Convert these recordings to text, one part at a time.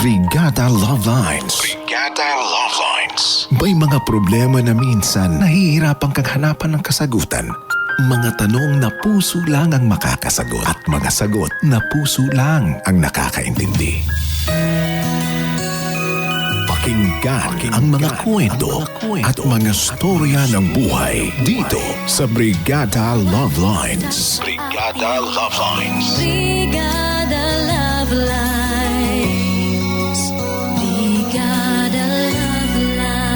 Brigada Love Lines. Brigada Love Lines. May mga problema na minsan nahihirapan kang hanapan ng kasagutan. Mga tanong na puso lang ang makakasagot at mga sagot na puso lang ang nakakaintindi. Pakinggan ang mga kwento at mga storya ng buhay dito sa Brigada Love Lines. Brigada Love Lines. Brigada Love Lines. Brigada Love Lines.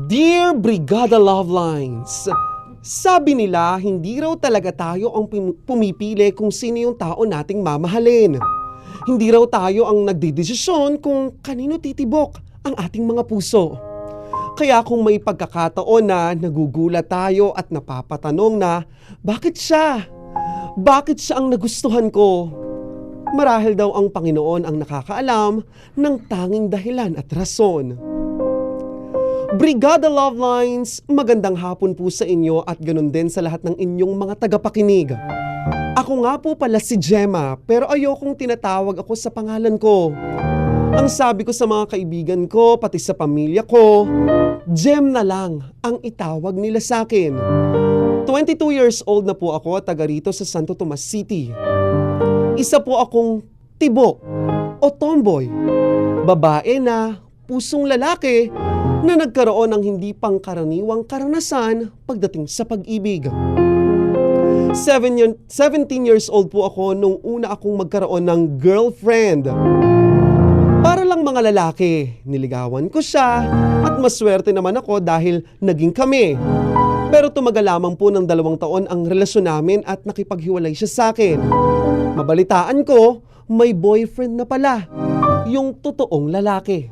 Dear Brigada Love Lines, sabi nila hindi raw talaga tayo ang pumipili kung sino yung tao nating mamahalin. Hindi raw tayo ang nagdedesisyon kung kanino titibok ang ating mga puso. Kaya kung may pagkakataon na nagugulat tayo at napapatanong na bakit siya? Bakit siya ang nagustuhan ko? Marahil daw ang Panginoon ang nakakaalam ng tanging dahilan at rason. Brigada Love Lines, magandang hapon po sa inyo at ganun din sa lahat ng inyong mga tagapakinig. Ako nga po pala si Gemma, pero ayokong tinatawag ako sa pangalan ko. Ang sabi ko sa mga kaibigan ko, pati sa pamilya ko, Gem na lang ang itawag nila sa akin. 22 years old na po ako, taga rito sa Santo Tomas City. Isa po akong tibok o tomboy, babae na pusong lalaki na nagkaroon ng hindi pangkaraniwang karanasan pagdating sa pag-ibig. 17 years old po ako nung una akong magkaroon ng girlfriend. Para lang mga lalaki, niligawan ko siya at maswerte naman ako dahil naging kami. Pero tumagal lamang po ng 2 taon ang relasyon namin at nakipaghiwalay siya sa akin. Mabalitaan ko, may boyfriend na pala, yung totoong lalaki.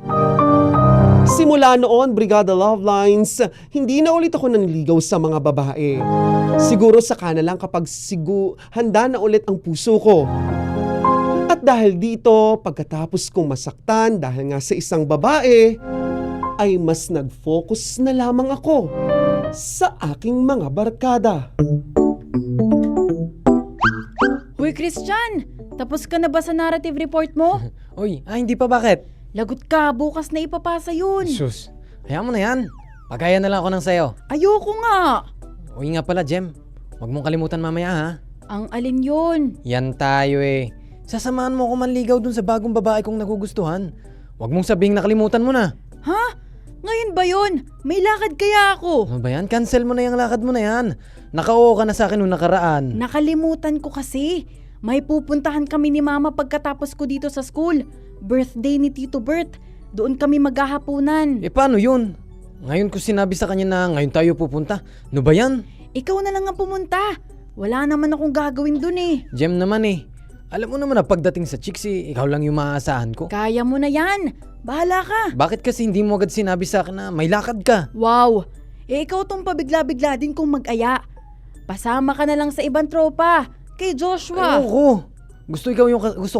Simula noon, Brigada Love Lines, hindi na ulit ako naniligaw sa mga babae. Siguro saka na lang kapag handa na ulit ang puso ko. At dahil dito, pagkatapos kong masaktan dahil nga sa isang babae, ay mas nag-focus na lamang ako sa aking mga barkada. Uy, Christian! Tapos ka na ba sa narrative report mo? Uy, hindi pa, bakit? Lagot ka, bukas na ipapasa yun. Sus, hayaan mo na yan. Pagkaya na lang ako ng sayo. Ayoko nga. Uy nga pala, Jem. Huwag mong kalimutan mamaya, ha? Ang alin yun? Yan tayo eh. Sasamahan mo ako manligaw dun sa bagong babae kong nagugustuhan. Huwag mong sabihing nakalimutan mo na. Ha? Ngayon ba yun? May lakad kaya ako? Ano ba yan? Cancel mo na yung lakad mo na yan. Naka-oo ka na sa akin nung nakaraan. Nakalimutan ko kasi. May pupuntahan kami ni Mama pagkatapos ko dito sa school. Birthday ni Tito Bert. Doon kami maghahapunan. Paano yun? Ngayon ko sinabi sa kanya na ngayon tayo pupunta. Ano ba yan? Ikaw na lang ang pumunta. Wala naman akong gagawin dun eh. Jem naman eh. Alam mo naman na pagdating sa chicks ikaw lang yung maaasahan ko. Kaya mo na yan. Bahala ka. Bakit kasi hindi mo agad sinabi sa akin na may lakad ka? Wow. Ikaw tong pabigla-bigla din kung mag-aya. Pasama ka na lang sa ibang tropa. Kay Joshua. Ayoko. Gusto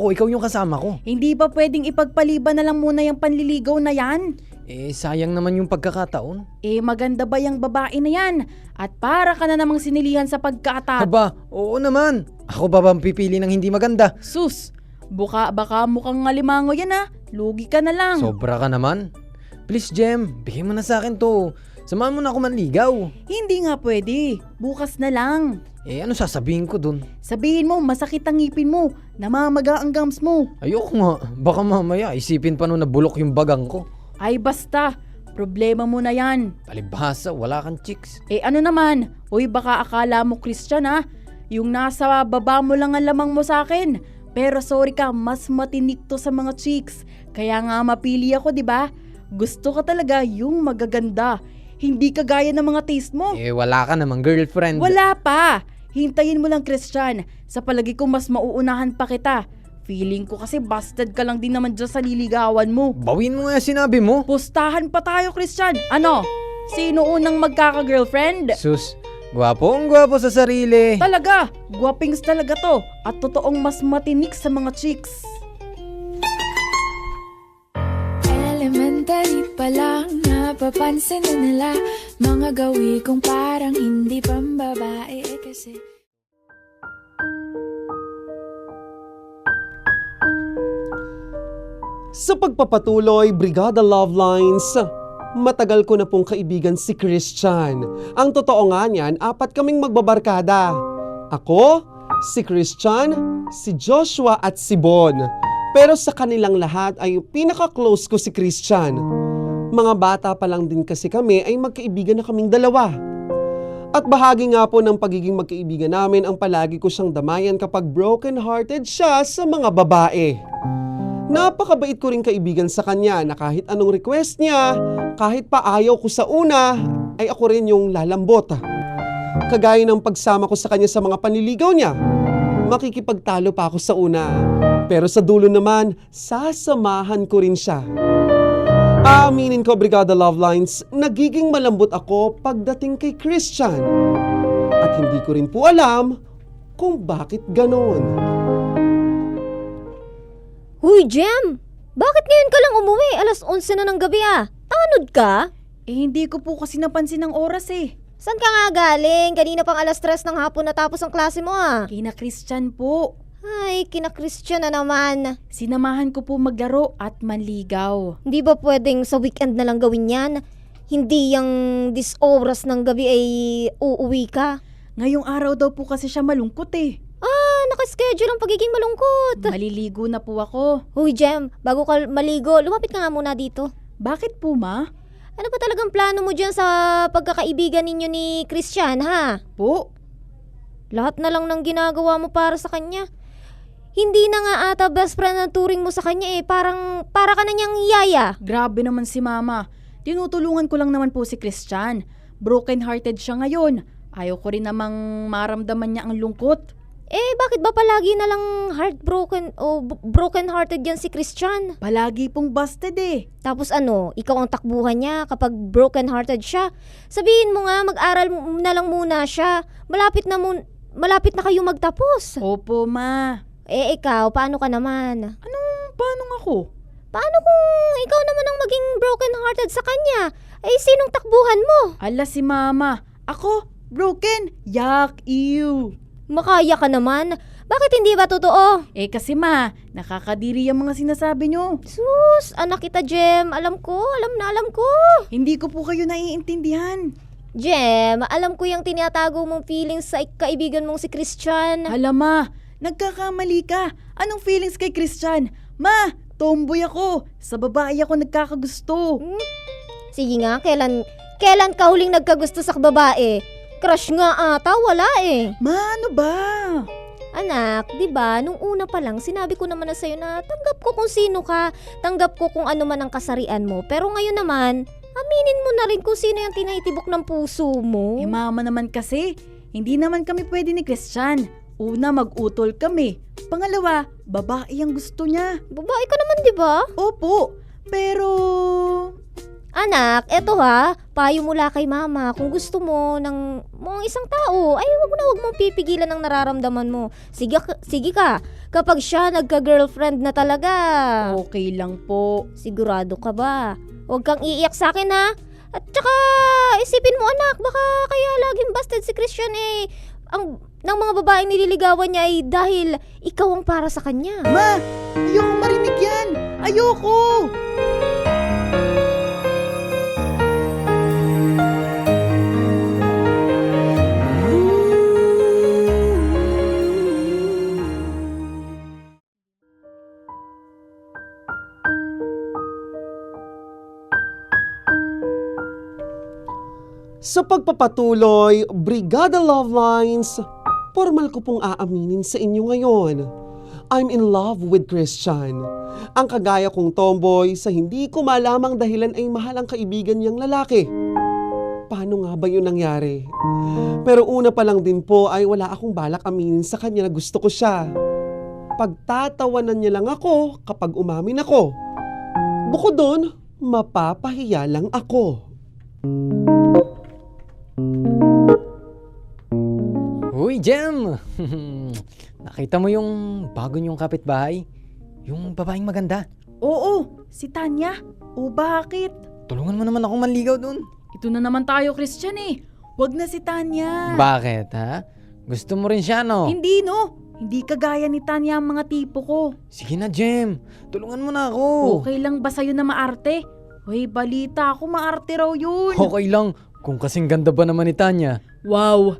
ko ikaw yung kasama ko. Hindi ba pwedeng ipagpaliban na lang muna yung panliligaw na yan? Sayang naman yung pagkakataon. Maganda ba yung babae na yan? At para ka na namang sinilihan sa pagkaatat. Aba, oo naman. Ako ba bang pipili ng hindi maganda? Sus, baka mukhang ngalimango yan ha. Lugi ka na lang. Sobra ka naman. Please, Jem, bigay mo na sa akin to. Samahan mo na ako manligaw. Hindi nga pwede. Bukas na lang. Ano sasabihin ko dun? Sabihin mo, masakit ang ngipin mo. Namamaga ang gums mo. Ayoko nga. Baka mamaya isipin pa nun na bulok yung bagang ko. Ay basta, problema mo na yan. Palibhasa, wala kang chicks. Ano naman? Uy, baka akala mo Christian ha? Yung nasa baba mo lang ang lamang mo sa akin. Pero sorry ka, mas matinik to sa mga chicks. Kaya nga mapili ako, di ba? Gusto ka talaga yung magaganda. Hindi kagaya ng mga taste mo. Wala ka namang girlfriend. Wala pa. Hintayin mo lang, Christian. Sa palagi ko mas mauunahan pa kita. Feeling ko kasi busted ka lang din naman dyan sa liligawan mo. Bawin mo nga sinabi mo. Pustahan pa tayo, Christian. Ano? Sino unang magkaka-girlfriend? Sus, gwapong gwapo sa sarili. Talaga, gwapings talaga to. At totoong mas matinik sa mga chicks. Sandali pa lang napapansin na nila mga gawi kong parang hindi pambabae kasi Sa pagpapatuloy, Brigada Love Lines, matagal ko na pong kaibigan si Christian. Ang totoo nga niyan, 4 kaming magbabarkada. Ako, si Christian, si Joshua at si Bon. Pero sa kanilang lahat ay pinaka-close ko si Christian. Mga bata pa lang din kasi kami ay magkaibigan na kaming dalawa. At bahagi nga po ng pagiging magkaibigan namin ang palagi ko siyang damayan kapag broken-hearted siya sa mga babae. Napakabait ko rin kaibigan sa kanya na kahit anong request niya, kahit pa ayaw ko sa una, ay ako rin yung lalambot. Kagaya ng pagsama ko sa kanya sa mga panliligaw niya, makikipagtalo pa ako sa una. Pero sa dulo naman, sasamahan ko rin siya. Aaminin ko, Brigada Love Lines, nagiging malambot ako pagdating kay Christian. At hindi ko rin po alam kung bakit ganon. Huy, Jem! Bakit ngayon ka lang umuwi? Alas 11 na ng gabi ah. Tanod ka? Hindi ko po kasi napansin ang oras eh. Saan ka nga galing? Kanina pang alas 3 ng hapon natapos ang klase mo ah. Kina Christian po. Ay, kina Christian na naman. Sinamahan ko po maglaro at manligaw. Hindi ba pwedeng sa weekend na lang gawin yan? Hindi yung this oras ng gabi ay uuwi ka? Ngayong araw daw po kasi siya malungkot eh. Nakaschedule ang pagiging malungkot. Maliligo na po ako. Huy, Jem, bago ka maligo, lumapit ka nga muna dito. Bakit po, ma? Ano ba talagang plano mo dyan sa pagkakaibigan ninyo ni Christian, ha? Po? Lahat na lang ng ginagawa mo para sa kanya. Hindi na nga ata best friend ang turing mo sa kanya eh. Para ka na niyang yaya. Grabe naman si mama. Tinutulungan ko lang naman po si Christian. Broken-hearted siya ngayon. Ayaw ko rin namang maramdaman niya ang lungkot. Bakit ba palagi na lang heartbroken o broken-hearted yan si Christian? Palagi pong busted eh. Tapos ano, ikaw ang takbuhan niya kapag broken-hearted siya? Sabihin mo nga, mag-aral na lang muna siya. Malapit na kayo magtapos. Opo, ma. Ikaw, paano ka naman? Paano ako? Paano kung ikaw naman ang maging broken-hearted sa kanya? Sinong takbuhan mo? Ala si mama. Ako? Broken? Yak, ew. Makaya ka naman. Bakit hindi ba totoo? Kasi ma, nakakadiri ang mga sinasabi nyo. Sus, anak kita, Jem. Alam ko. Hindi ko po kayo naiintindihan. Jem, alam ko yung tinatago mong feelings sa kaibigan mong si Christian. Hala ma, nagkakamali ka. Anong feelings kay Christian? Ma, tomboy ako. Sa babae ako nagkakagusto. Sige nga, kailan ka huling nagkagusto sa babae? Crush nga ata, wala eh. Ma, ano ba? Anak, di ba nung una pa lang sinabi ko naman na sa'yo na tanggap ko kung sino ka, tanggap ko kung ano man ang kasarian mo. Pero ngayon naman, aminin mo na rin kung sino yung tinitibok ng puso mo. Mama naman kasi, hindi naman kami pwede ni Christian. Una, mag-utol kami. Pangalawa, babae ang gusto niya. Babae ka naman, di ba? Opo, pero... Anak, eto ha, payo mula kay mama. Kung gusto mo ng isang tao, ay wag mong pipigilan ang nararamdaman mo. Sige ka, kapag siya nagka-girlfriend na talaga. Okay lang po. Sigurado ka ba? Huwag kang iiyak sa akin ha. At saka, isipin mo anak, baka kaya laging busted si Christian ng mga babaeng nililigawan niya ay dahil ikaw ang para sa kanya. Ma, ayoko marinig yan. Ayoko. Sa pagpapatuloy, Brigada Love Lines, formal ko pong aaminin sa inyo ngayon. I'm in love with Christian. Ang kagaya kong tomboy sa hindi ko malamang dahilan ay mahal ang kaibigan niyang lalaki. Paano nga ba yun nangyari? Pero una pa lang din po ay wala akong balak aminin sa kanya na gusto ko siya. Pagtatawanan niya lang ako kapag umamin ako. Bukod doon, mapapahiya lang ako. Uy, Jem! Nakita mo yung bago niyong kapitbahay? Yung babaeng maganda? Oo, si Tanya. O bakit? Tulungan mo naman ako manligaw dun. Ito na naman tayo, Christian eh. Wag na si Tanya. Bakit, ha? Gusto mo rin siya, no? Hindi no. Hindi kagaya ni Tanya ang mga tipo ko. Sige na, Jem. Tulungan mo na ako. Okay lang ba sa'yo na maarte? Uy, balita ako maarte raw yun. Okay lang. Kung kasing ganda ba naman ni Tanya. Wow,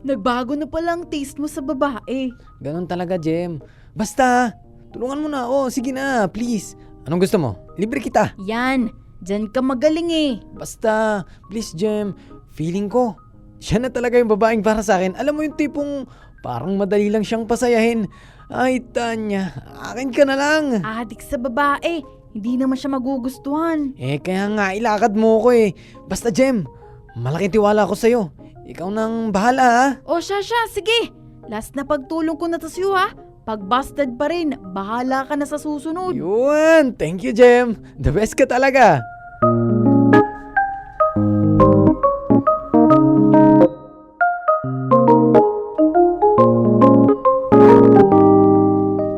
nagbago na palang taste mo sa babae. Ganon talaga, Jem. Basta, tulungan mo na ako. Sige na, please. Anong gusto mo? Libre kita. Yan, dyan ka magaling eh. Basta, please, Jem. Feeling ko, siya na talaga yung babaeng para sa akin. Alam mo yung tipong parang madali lang siyang pasayahin. Ay, Tanya, akin ka na lang. Adik sa babae, hindi naman siya magugustuhan. Kaya nga, ilakad mo ko eh. Basta, Jem, malaking tiwala ko sa'yo. Ikaw nang bahala, ha? O siya, sige. Last na pagtulong ko na to sa'yo ha. Pag busted pa rin, bahala ka na sa susunod. Yun! Thank you, Jem. The best ka talaga.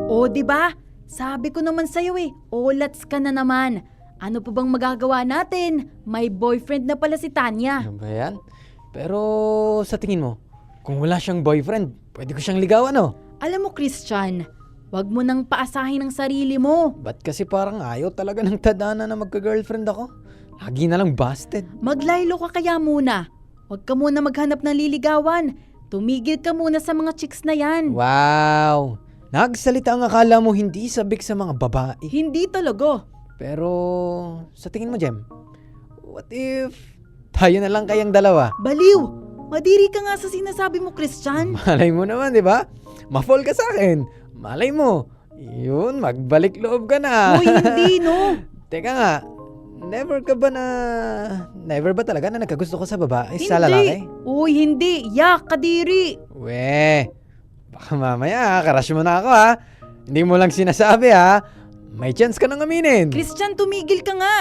O di ba? Sabi ko naman sa'yo eh, olats ka na naman. Ano pa bang magagawa natin? May boyfriend na pala si Tanya. Ano ba yan? Pero sa tingin mo, kung wala siyang boyfriend, pwede ko siyang ligawan, no? Alam mo Christian, wag mo nang paasahin ang sarili mo. Ba't kasi parang ayaw talaga ng tadhana na magka-girlfriend ako? Lagi na lang busted. Maglaylo ka kaya muna. Wag ka muna maghanap ng liligawan. Tumigil ka muna sa mga chicks na yan. Wow! Nagsalita ang akala mo hindi sabik sa mga babae. Hindi talaga. Pero sa tingin mo, Jem, what if tayo na lang kayang dalawa? Baliw! Madiri ka nga sa sinasabi mo, Christian. Malay mo naman, di ba? Ma-fall ka sa akin. Malay mo. Yun, magbalik loob ka na. Uy, hindi no. Teka nga, never ba talaga na nagkagusto ko sa babae, sa lalaki? Uy, hindi. Yak, kadiri. We, baka mamaya karash mo na ako ha. Hindi mo lang sinasabi ha. May chance ka nang aminin. Christian, tumigil ka nga.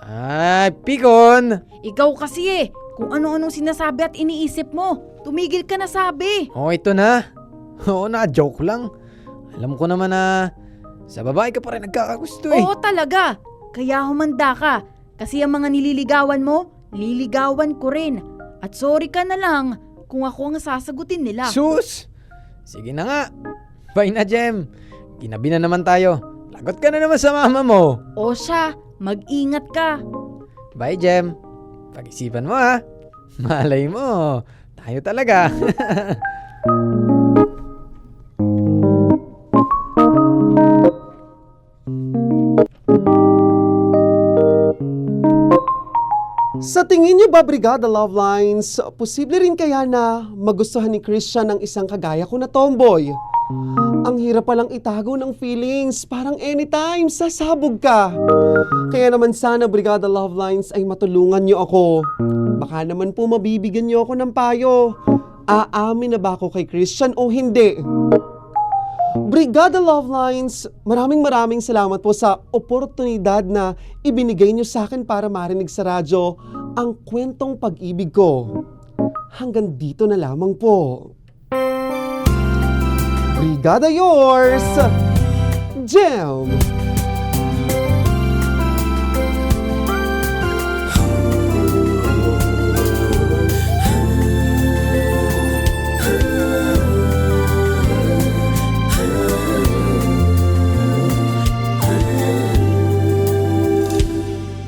Ay, pikon. Ikaw kasi eh. Kung ano-anong sinasabi at iniisip mo. Tumigil ka na sabi. Oh, ito na. Oo na, joke lang. Alam ko naman na sa babae ka pa rin nagkakagusto eh. Oo talaga. Kaya humanda ka. Kasi ang mga nililigawan mo, liligawan ko rin. At sorry ka na lang kung ako ang sasagutin nila. Sus! Sige na nga. Bye na, Jem. Ginabi na naman tayo. Lagot ka na naman sa mama mo. O siya, mag-ingat ka. Bye, Jem. Pag-isipan mo ha. Malay mo. Tayo talaga. Sa tingin niyo ba, Brigada Love Lines, posible rin kaya na magustuhan ni Christian ang isang kagaya ko na tomboy? Ang hirap palang itago ng feelings, parang anytime sasabog ka. Kaya naman sana, Brigada Love Lines, ay matulungan niyo ako. Baka naman po mabibigyan niyo ako ng payo. Aamin na ba ako kay Christian o hindi? Brigada Love Lines, maraming salamat po sa oportunidad na ibinigay niyo sa akin para marinig sa radyo ang kwentong pag-ibig ko. Hanggang dito na lamang po. Brigada yours, Jem!